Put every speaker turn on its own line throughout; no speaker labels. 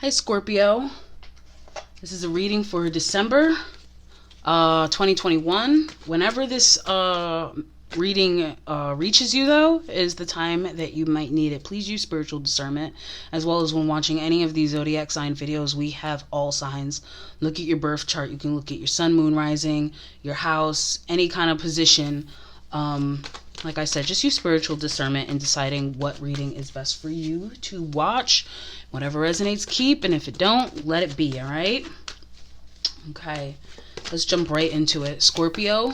Hi, Scorpio. This is a reading for December 2021. Whenever this reading reaches you, though, is the time that you might need it. Please use spiritual discernment, as well as when watching any of these zodiac sign videos. We have all signs. Look at your birth chart. You can look at your sun, moon, rising, your house, any kind of position. Like I said, just use spiritual discernment in deciding what reading is best for you to watch. Whatever resonates, keep, and if it don't, let it be, all right? Okay, let's jump right into it. Scorpio,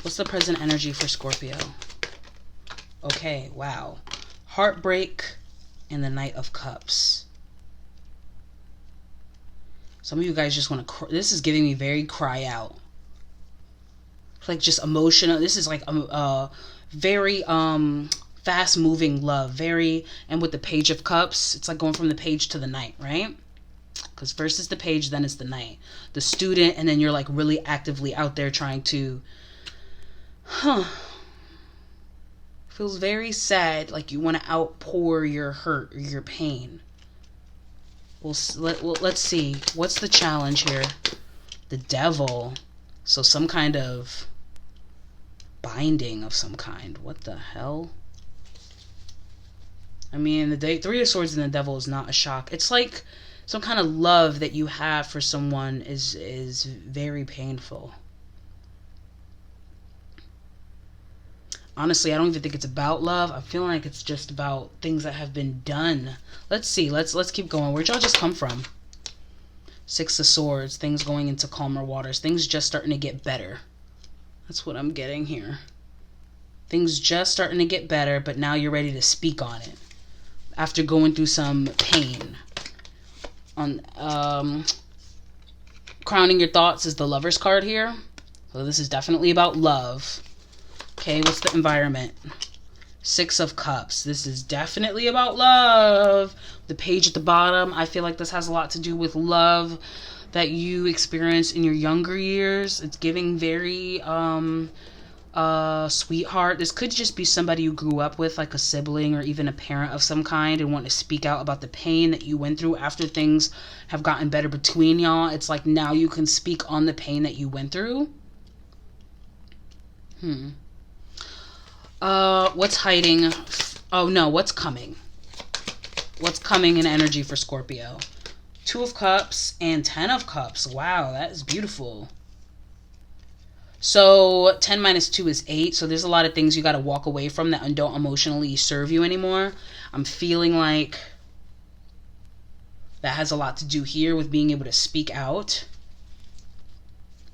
what's the present energy for Scorpio? Okay, wow. Heartbreak and the Knight of Cups. Some of you guys just want to, this is giving me very cry out. Like just emotional. This is like a very fast moving love. And with the Page of Cups, it's like going from the page to the knight, right? Because first is the page, then it's the knight. The student, and then you're like really actively out there trying to, feels very sad, like you want to outpour your hurt or your pain. Let's see. What's the challenge here? The Devil. So some kind of binding of some kind. What the hell? I mean, the Three of Swords and the Devil is not a shock. It's like some kind of love that you have for someone is very painful. Honestly, I don't even think it's about love. I'm feeling like it's just about things that have been done. Let's see. Let's keep going. Where'd y'all just come from? Six of Swords. Things going into calmer waters. Things just starting to get better. That's what I'm getting here. Things just starting to get better, but now you're ready to speak on it. After going through some pain. Crowning your thoughts is the Lover's card here. So this is definitely about love. Okay, what's the environment? Six of Cups. This is definitely about love. The page at the bottom, I feel like this has a lot to do with love that you experienced in your younger years. It's giving very sweetheart. This could just be somebody you grew up with, like a sibling or even a parent of some kind, and want to speak out about the pain that you went through after things have gotten better between y'all. It's like now you can speak on the pain that you went through. What's hiding? Oh no, what's coming? What's coming in energy for Scorpio? Two of Cups and 10 of Cups. Wow, that is beautiful. So 10 minus 2 is 8. So there's a lot of things you got to walk away from that don't emotionally serve you anymore. I'm feeling like that has a lot to do here with being able to speak out.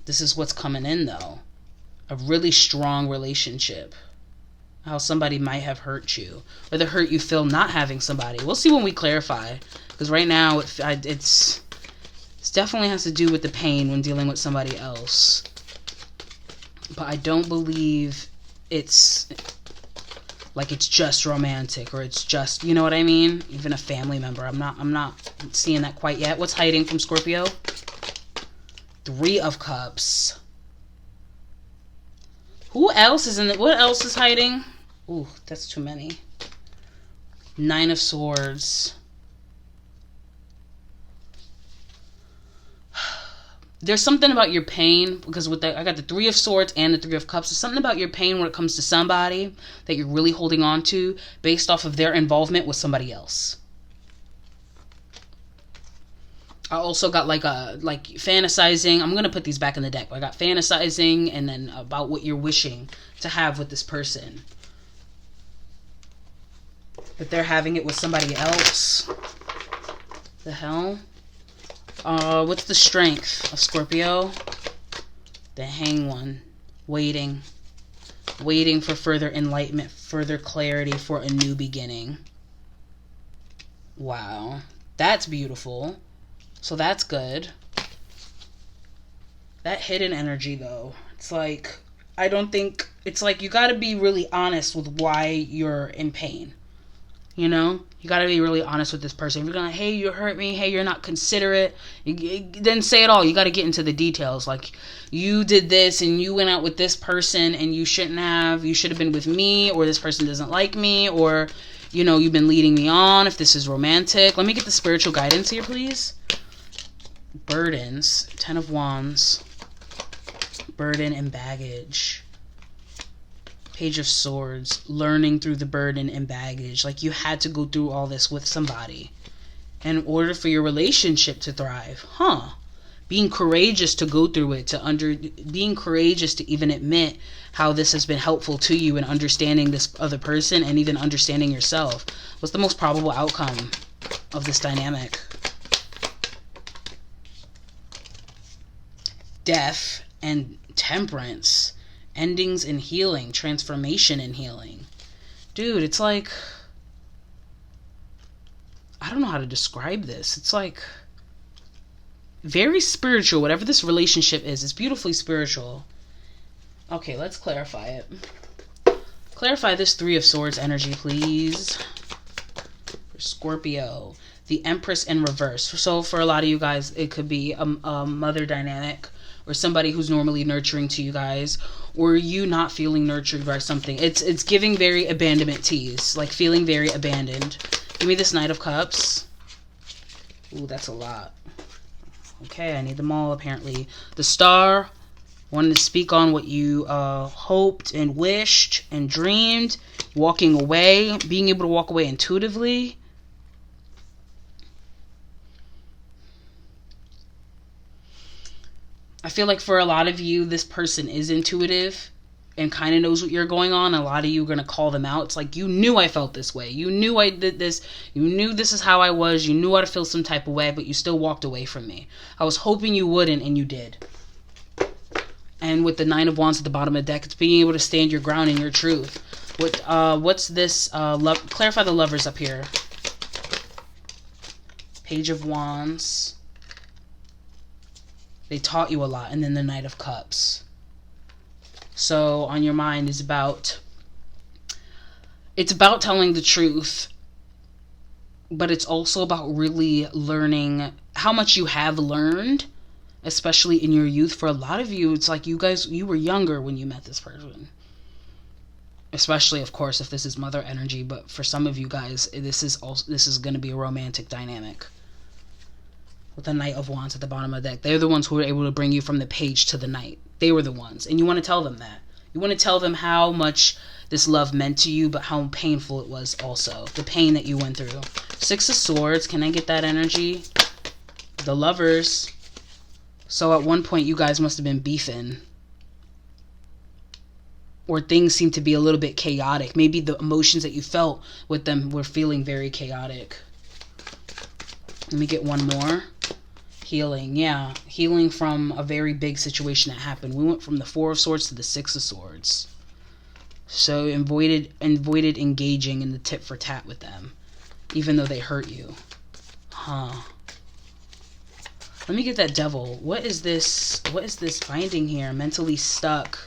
This is what's coming in though. A really strong relationship. How somebody might have hurt you, or the hurt you feel not having somebody. We'll see when we clarify, because right now it's definitely has to do with the pain when dealing with somebody else. But I don't believe it's like it's just romantic, or it's just, you know what I mean? Even a family member. I'm not seeing that quite yet. What's hiding from Scorpio? Three of Cups. Who else is in it? What else is hiding? Ooh, that's too many. Nine of Swords. There's something about your pain, because with that, I got the Three of Swords and the Three of Cups. There's something about your pain when it comes to somebody that you're really holding on to based off of their involvement with somebody else. I also got like fantasizing. I'm going to put these back in the deck. I got fantasizing and then about what you're wishing to have with this person. But they're having it with somebody else. The hell? What's the strength of Scorpio? The Hanged One. Waiting. Waiting for further enlightenment, further clarity for a new beginning. Wow. That's beautiful. So that's good. That hidden energy, though. It's like, I don't think, it's like you got to be really honest with why you're in pain. You know? You got to be really honest with this person. If you're going, hey, you hurt me. Hey, you're not considerate. Then say it all. You got to get into the details. Like, you did this and you went out with this person and you shouldn't have. You should have been with me, or this person doesn't like me, or you know, you've been leading me on, if this is romantic. Let me get the spiritual guidance here, please. Burdens, 10 of Wands, burden and baggage. Page of Swords, learning through the burden and baggage. Like, you had to go through all this with somebody in order for your relationship to thrive. Being courageous to go through it, being courageous to even admit how this has been helpful to you in understanding this other person and even understanding yourself. What's the most probable outcome of this dynamic? Death and Temperance. Endings and healing. Transformation and healing. Dude, it's like, I don't know how to describe this. It's like very spiritual. Whatever this relationship is, it's beautifully spiritual. Okay, let's clarify it. Clarify this 3 of Swords energy, please. For Scorpio. The Empress in reverse. So for a lot of you guys, it could be a mother dynamic, or somebody who's normally nurturing to you guys, or you not feeling nurtured by something. It's giving very abandonment tease, like feeling very abandoned. Give me this Knight of Cups. Ooh, that's a lot. Okay, I need them all, apparently. The Star, wanted to speak on what you hoped and wished and dreamed. Walking away, being able to walk away intuitively. I feel like for a lot of you, this person is intuitive and kind of knows what you're going on. A lot of you are going to call them out. It's like, you knew I felt this way. You knew I did this. You knew this is how I was. You knew how to feel some type of way, but you still walked away from me. I was hoping you wouldn't, and you did. And with the 9 of Wands at the bottom of the deck, it's being able to stand your ground in your truth. What's this? Clarify the Lovers up here. Page of Wands. They taught you a lot. And then the Knight of Cups. So on your mind is about, it's about telling the truth, but it's also about really learning how much you have learned, especially in your youth. For a lot of you, it's like you were younger when you met this person. Especially, of course, if this is mother energy, but for some of you guys, this is going to be a romantic dynamic. With the Knight of Wands at the bottom of the deck. They're the ones who were able to bring you from the page to the Knight. They were the ones. And you want to tell them that. You want to tell them how much this love meant to you, but how painful it was also. The pain that you went through. 6 of Swords. Can I get that energy? The Lovers. So at one point, you guys must have been beefing. Or things seem to be a little bit chaotic. Maybe the emotions that you felt with them were feeling very chaotic. Let me get one more. Healing, yeah. Healing from a very big situation that happened. We went from the 4 of Swords to the 6 of Swords. So avoided engaging in the tit for tat with them. Even though they hurt you. Let me get that Devil. What is this? What is this finding here? Mentally stuck.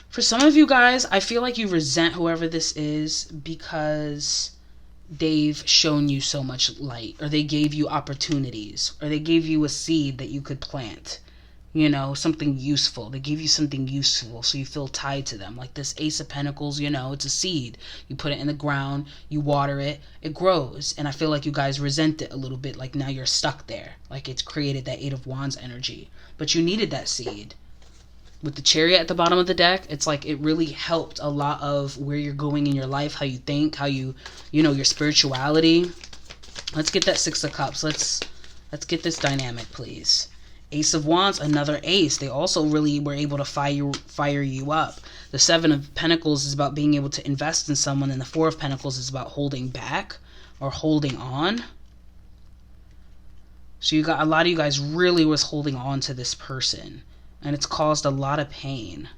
For some of you guys, I feel like you resent whoever this is because they've shown you so much light, or they gave you opportunities, or they gave you a seed that you could plant. You know, something useful. They gave you something useful, so you feel tied to them. Like this Ace of Pentacles, you know, it's a seed. You put it in the ground, you water it, it grows. And I feel like you guys resent it a little bit, like now you're stuck there. Like it's created that 8 of Wands energy. But you needed that seed. With the Chariot at the bottom of the deck, it's like it really helped a lot of where you're going in your life, how you think, how you know, your spirituality. Let's get that 6 of Cups. Let's get this dynamic, please. Ace of Wands, another ace. They also really were able to fire you up. The 7 of Pentacles is about being able to invest in someone, and the 4 of Pentacles is about holding back or holding on. So you got a lot of you guys really was holding on to this person. And it's caused a lot of pain.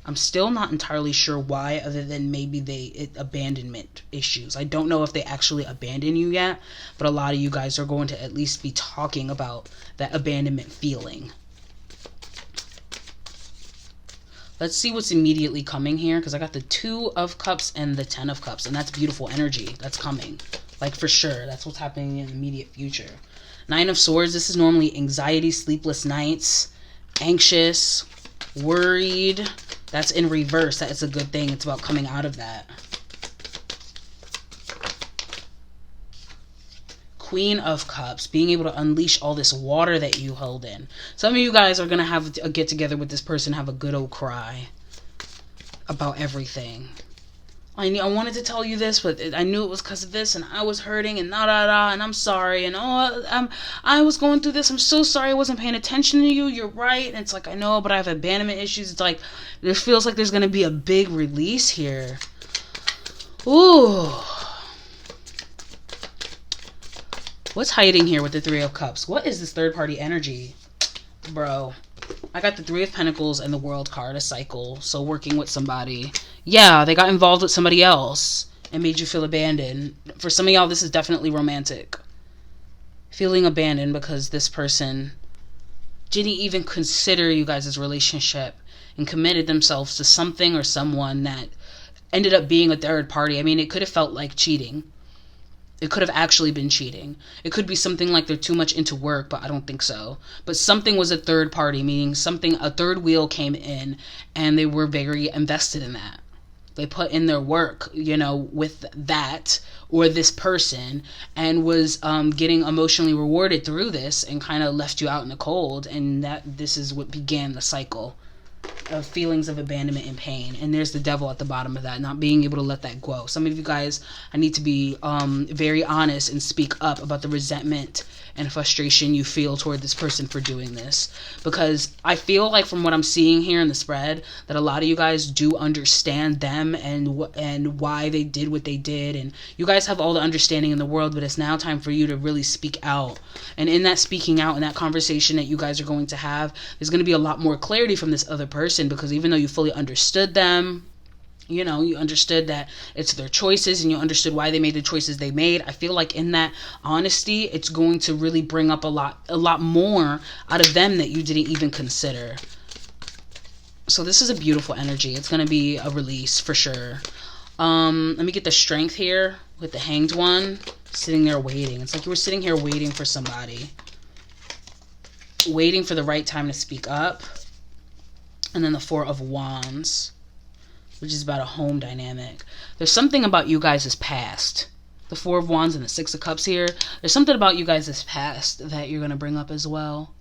I'm still not entirely sure why, other than maybe abandonment issues. I don't know if they actually abandon you yet, but a lot of you guys are going to at least be talking about that abandonment feeling. Let's see what's immediately coming here, because I got the 2 of Cups and the 10 of Cups, and that's beautiful energy that's coming. Like for sure, that's what's happening in the immediate future. Nine of Swords, this is normally anxiety, sleepless nights, anxious, worried. That's in reverse. That is a good thing. It's about coming out of that. Queen of Cups, being able to unleash all this water that you held in. Some of you guys are going to have a get together with this person, have a good old cry about everything. I wanted to tell you this, but I knew it was because of this, and I was hurting, and and I'm sorry, and I was going through this. I'm so sorry I wasn't paying attention to you. You're right. And it's like, I know, but I have abandonment issues. It's like, there feels like there's going to be a big release here. Ooh. What's hiding here with the Three of Cups? What is this third party energy? Bro, I got the Three of Pentacles and the World card, a cycle. So working with somebody. Yeah, they got involved with somebody else and made you feel abandoned. For some of y'all, this is definitely romantic. Feeling abandoned because this person didn't even consider you guys' relationship and committed themselves to something or someone that ended up being a third party. I mean, it could have felt like cheating. It could have actually been cheating. It could be something like they're too much into work, but I don't think so. But something was a third party, meaning a third wheel came in and they were very invested in that. They put in their work, with that or this person, and was getting emotionally rewarded through this, and kind of left you out in the cold. And this is what began the cycle of feelings of abandonment and pain. And there's the devil at the bottom of that, not being able to let that go. Some of you guys, I need to be very honest and speak up about the resentment and frustration you feel toward this person for doing this, because I feel like, from what I'm seeing here in the spread, that a lot of you guys do understand them and why they did what they did, and you guys have all the understanding in the world. But it's now time for you to really speak out. And in that speaking out, in that conversation that you guys are going to have, there's going to be a lot more clarity from this other person, because even though you fully understood them, you understood that it's their choices, and you understood why they made the choices they made. I feel like in that honesty, it's going to really bring up a lot more out of them that you didn't even consider. So this is a beautiful energy. It's going to be a release for sure. Let me get the Strength here with the Hanged One, sitting there waiting. It's like you were sitting here waiting for somebody, waiting for the right time to speak up. And then the Four of Wands, which is about a home dynamic. There's something about you guys' past. The Four of Wands and the Six of Cups here. There's something about you guys' past that you're going to bring up as well.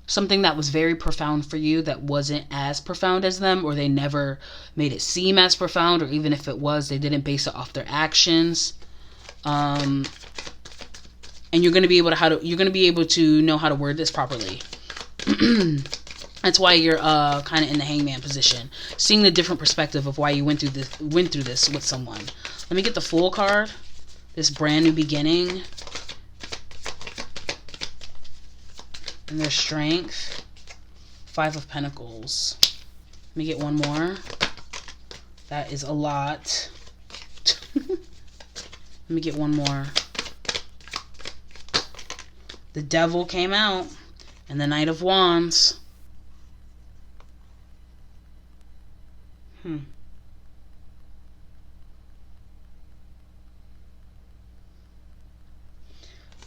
Something that was very profound for you that wasn't as profound as them, or they never made it seem as profound, or even if it was, they didn't base it off their actions. And you're going to be able to know how to word this properly. That's why you're kind of in the hangman position, seeing the different perspective of why you went through this with someone. Let me get the Fool card. This brand new beginning. And their Strength. Five of Pentacles. Let me get one more. That is a lot. Let me get one more. The Devil came out. And the Knight of Wands.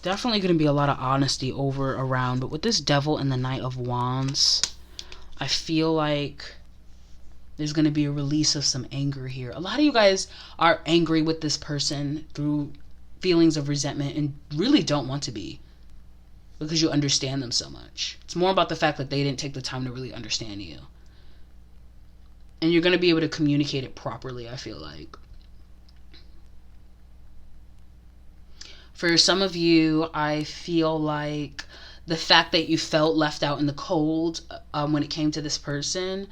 Definitely going to be a lot of honesty around, but with this Devil and the Knight of Wands, I feel like there's going to be a release of some anger here. A lot of you guys are angry with this person through feelings of resentment and really don't want to be, because you understand them so much. It's more about the fact that they didn't take the time to really understand you. And you're going to be able to communicate it properly, I feel like. For some of you, I feel like the fact that you felt left out in the cold when it came to this person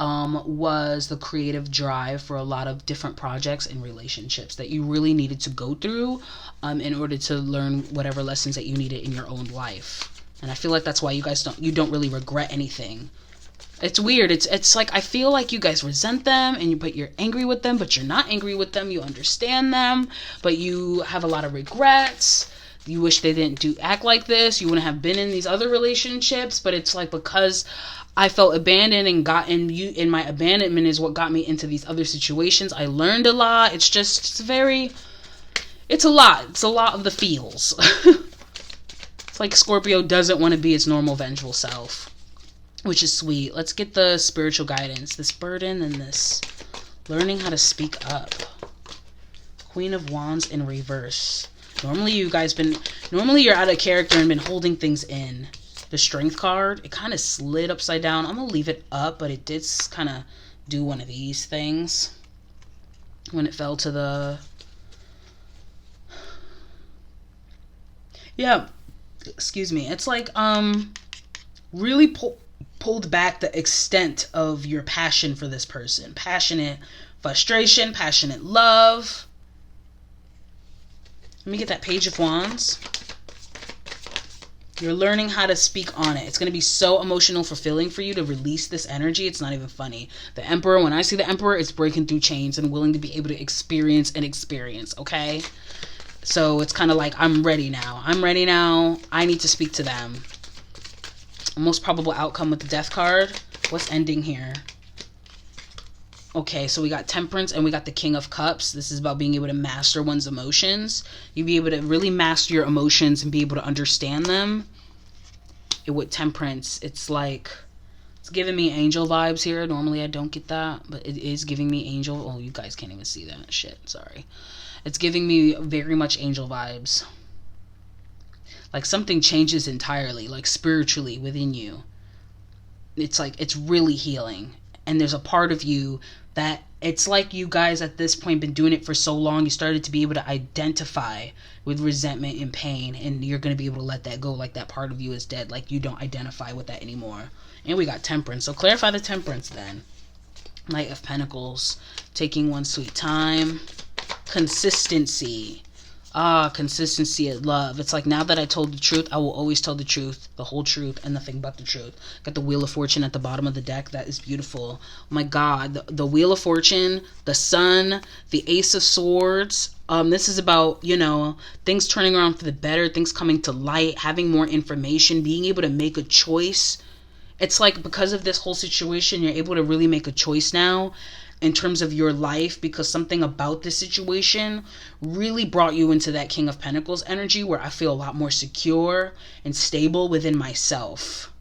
was the creative drive for a lot of different projects and relationships that you really needed to go through in order to learn whatever lessons that you needed in your own life. And I feel like that's why you guys don't really regret anything. It's weird. It's like, I feel like you guys resent them, but you're angry with them, but you're not angry with them. You understand them, but you have a lot of regrets. You wish they didn't act like this. You wouldn't have been in these other relationships, but it's like, because I felt abandoned and my abandonment is what got me into these other situations. I learned a lot. It's a lot of the feels. It's like Scorpio doesn't want to be its normal vengeful self, which is sweet. Let's get the spiritual guidance. This burden and this learning how to speak up. Queen of Wands in reverse. Normally you're out of character and been holding things in. The Strength card, it kind of slid upside down. I'm going to leave it up, but it did kind of do one of these things when it fell to the... Yeah, excuse me. It's like, really pulled back the extent of your passion for this person. Passionate frustration, passionate love. Let me get that Page of Wands. You're learning how to speak on it. It's going to be so emotional fulfilling for you to release this energy. It's not even funny. The Emperor, when I see the Emperor, it's breaking through chains and willing to be able to experience, okay? So it's kind of like, I'm ready now. I need to speak to them. Most probable outcome with the Death card. What's ending here? Okay, so we got Temperance and we got the King of Cups. This is about being able to master one's emotions. You'll be able to really master your emotions and be able to understand them. With Temperance, it's like, it's giving me angel vibes here. Normally I don't get that, but it is giving me angel. Oh, you guys can't even see that. Shit, sorry. It's giving me very much angel vibes. Like something changes entirely, like spiritually within you. It's like, it's really healing. And there's a part of you that it's like you guys at this point been doing it for so long, you started to be able to identify with resentment and pain, and you're going to be able to let that go, like that part of you is dead, like you don't identify with that anymore. And we got Temperance. So clarify the Temperance then. Knight of Pentacles, taking one sweet time. Consistency. Consistency of love. It's like, now that I told the truth, I will always tell the truth, the whole truth, and nothing but the truth. Got the Wheel of Fortune at the bottom of the deck. That is beautiful. Oh my God. The Wheel of Fortune, the Sun, the Ace of Swords. This is about, things turning around for the better, things coming to light, having more information, being able to make a choice. It's like, because of this whole situation, you're able to really make a choice now in terms of your life, because something about this situation really brought you into that King of Pentacles energy, where I feel a lot more secure and stable within myself.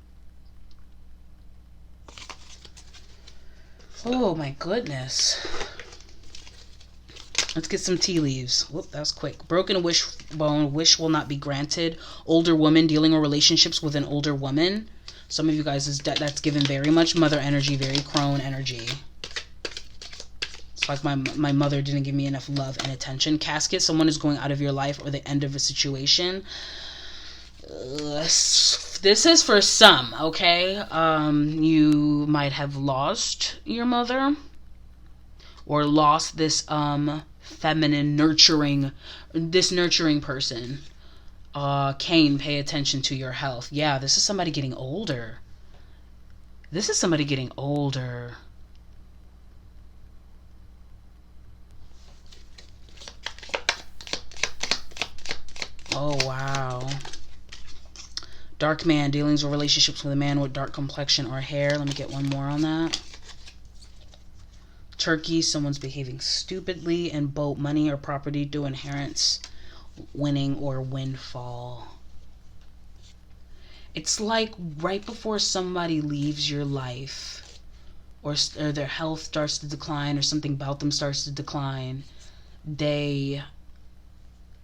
Oh my goodness. Let's get some tea leaves. Whoop, that was quick. Broken wishbone, wish will not be granted. Older woman, dealing with relationships with an older woman. Some of you guys, that's given very much mother energy, very crone energy. Like my mother didn't give me enough love and attention. Casket, someone is going out of your life, or the end of a situation. This is for some, okay? You might have lost your mother, or lost this feminine nurturing person. Cain, pay attention to your health. Yeah, this is somebody getting older. Oh, wow. Dark man, dealings or relationships with a man with dark complexion or hair. Let me get one more on that. Turkey, someone's behaving stupidly. And boat, money or property due inheritance, winning or windfall. It's like right before somebody leaves your life, or their health starts to decline, or something about them starts to decline,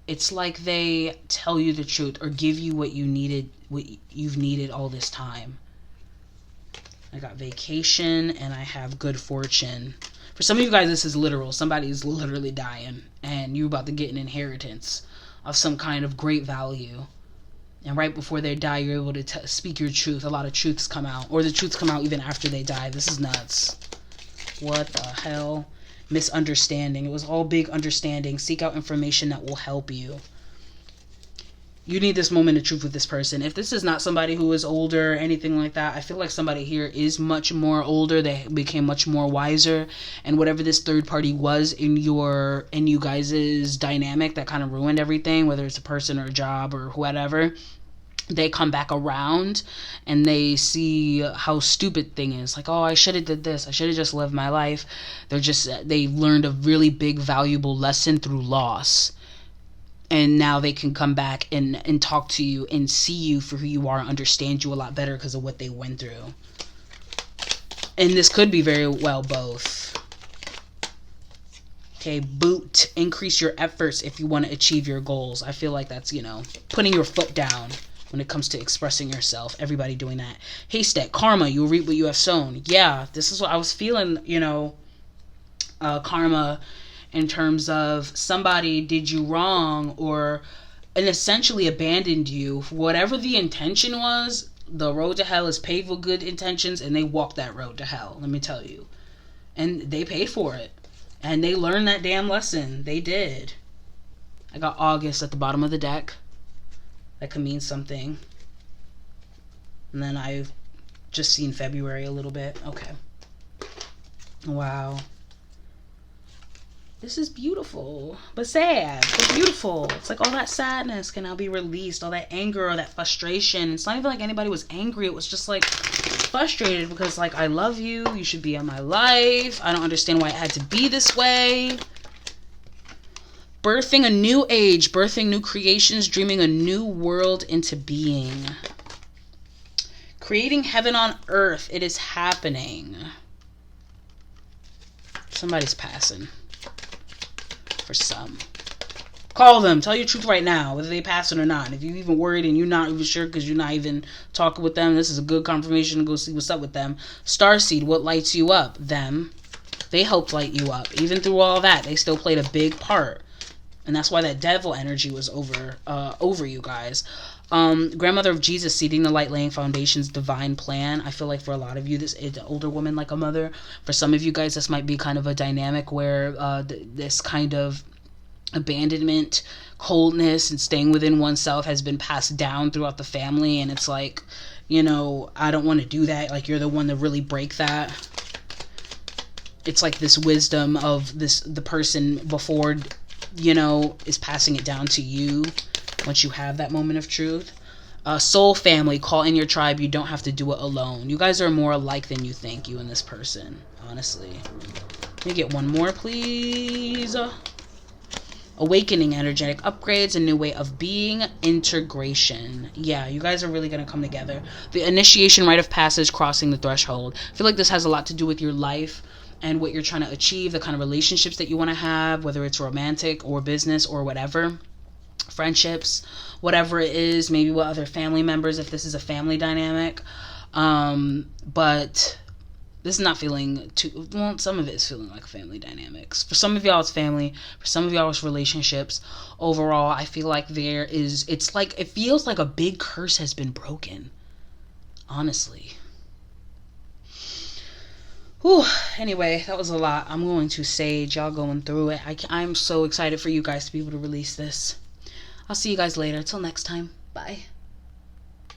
it's like they tell you the truth, or give you what you've needed all this time. I got vacation, and I have good fortune. For some of you guys, this is literal. Somebody's literally dying, and you're about to get an inheritance of some kind of great value. And right before they die, you're able to speak your truth. A lot of truths come out, or the truths come out even after they die. This is nuts. What the hell? Misunderstanding. It was all big understanding. Seek out information that will help you. You need this moment of truth with this person. If this is not somebody who is older or anything like that, I feel like somebody here is much more older. They became much more wiser. And whatever this third party was in you guys' dynamic that kind of ruined everything, whether it's a person or a job or whatever, they come back around and they see how stupid thing is. Like, oh, I should have did this. I should have just lived my life. They learned a really big, valuable lesson through loss. and now they can come back and talk to you and see you for who you are and understand you a lot better because of what they went through. And this could be very well both. Okay, boot, increase your efforts if you want to achieve your goals. I feel like that's, putting your foot down when it comes to expressing yourself. Everybody doing that. Haystack, karma, you'll reap what you have sown. Yeah, this is what I was feeling, karma, in terms of somebody did you wrong and essentially abandoned you. Whatever the intention was, the road to hell is paved with good intentions, and they walked that road to hell, let me tell you. And they paid for it. And they learned that damn lesson. They did. I got August at the bottom of the deck. That could mean something. And then I've just seen February a little bit. Okay. Wow. This is beautiful, but sad, but beautiful. It's like all that sadness can now be released, all that anger or that frustration. It's not even like anybody was angry. It was just like frustrated because like, I love you. You should be in my life. I don't understand why it had to be this way. Birthing a new age, birthing new creations, dreaming a new world into being. Creating heaven on earth. It is happening. Somebody's passing. For some. Call them. Tell your truth right now, whether they passing or not. If you're even worried and you're not even sure because you're not even talking with them, this is a good confirmation to go see what's up with them. Starseed, what lights you up? Them. They helped light you up. Even through all that, they still played a big part. And that's why that devil energy was over you guys. Grandmother of Jesus, seeding the light, laying foundations, divine plan. I feel like for a lot of you, this is an older woman like a mother. For some of you guys, this might be kind of a dynamic where this kind of abandonment, coldness, and staying within oneself has been passed down throughout the family. And it's like, I don't want to do that. Like, you're the one to really break that. It's like this wisdom of the person before, is passing it down to you. Once you have that moment of truth. Soul family, call in your tribe. You don't have to do it alone. You guys are more alike than you think, you and this person. Honestly. Let me get one more, please. Awakening, energetic upgrades, a new way of being, integration. Yeah, you guys are really going to come together. The initiation, rite of passage, crossing the threshold. I feel like this has a lot to do with your life and what you're trying to achieve, the kind of relationships that you want to have, whether it's romantic or business or whatever. Friendships, whatever it is, maybe with other family members if this is a family dynamic. But this is not feeling too, well, some of it is feeling like family dynamics. For some of y'all it's family, for some of y'all it's relationships. Overall, I feel like it feels like a big curse has been broken. Honestly. Whew. Anyway, that was a lot. I'm going to sage, y'all going through it. I'm so excited for you guys to be able to release this. I'll see you guys later. Till next time. Bye.